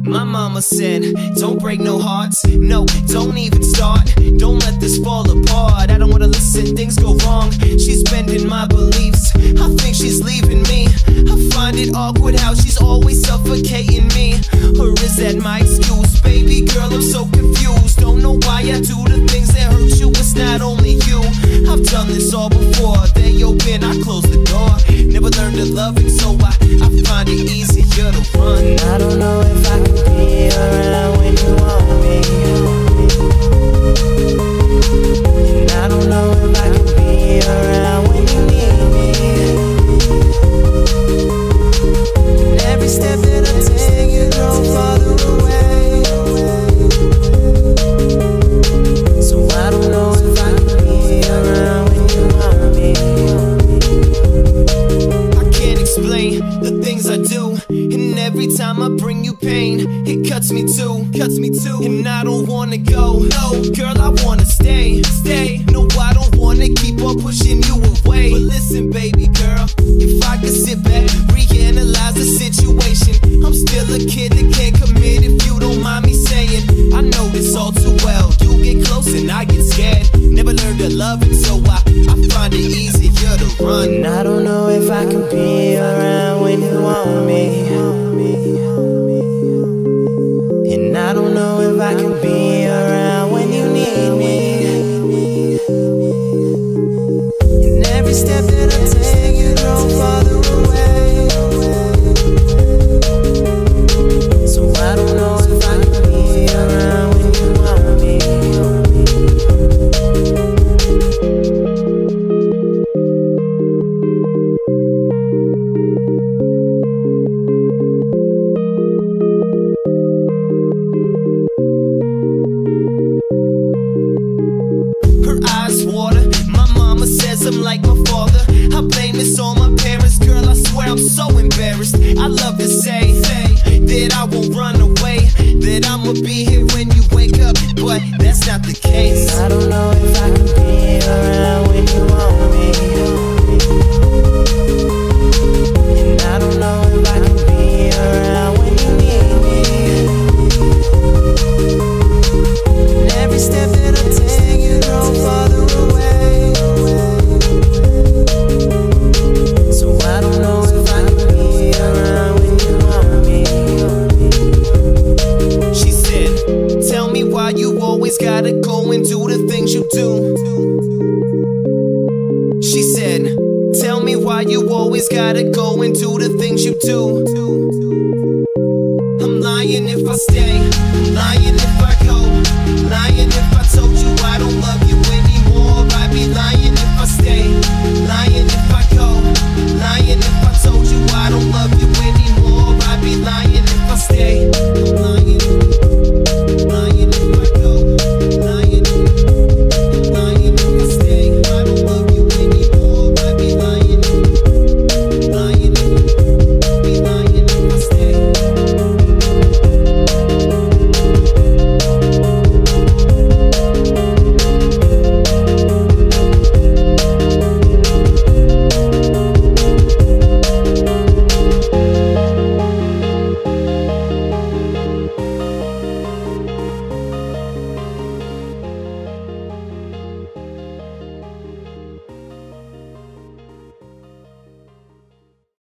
My mama said, don't break no hearts. No, don't even start. Don't let this fall apart. I don't wanna listen, things go wrong. She's bending my beliefs. I think she's leaving me. I find it awkward how she's always suffocating me. Or is that my excuse? Baby girl, I'm so confused. Don't know why I do the things that hurt you. It's not only you. I've done this all before. They open, I close the door. Never learned to love it, so I find it easier to run. I don't know if I can be around when you want me. And I don't know if I can be around when you need me. And every step that I take, you grow farther away. So I don't know if I can be around when you want me. I can't explain the things I do, and every time I bring you pain, it cuts me too. And I don't wanna go, no, girl, I wanna stay. No, I don't wanna keep on pushing you away. But listen, baby girl, if I could sit back, reanalyze the situation. I'm still a kid that can't commit, if you don't mind me saying. I know this all too well. You get close and I get scared. Never learned to love it, so I find it easier to run. And I don't know if I can be around when you want me. And I don't know if I can be around when you need me. And every step that I take, you grow farther away. So I don't know if I can be around when you want me. Water. My mama says I'm like my father. I blame this on my parents. Girl, I swear I'm so embarrassed. I love to say that I won't run away, that I'ma be here when you wake up, but that's not the case. I don't know if I can be around when you want me. And I don't know if I can be around when you need me. And every step that I take, you grow farther away. So I don't know if I can be around when you want me. She said, tell me why you always gotta go and do the things you do. She said, tell me why you always gotta go and do the things you do. I'm lying if I stay, I'm lying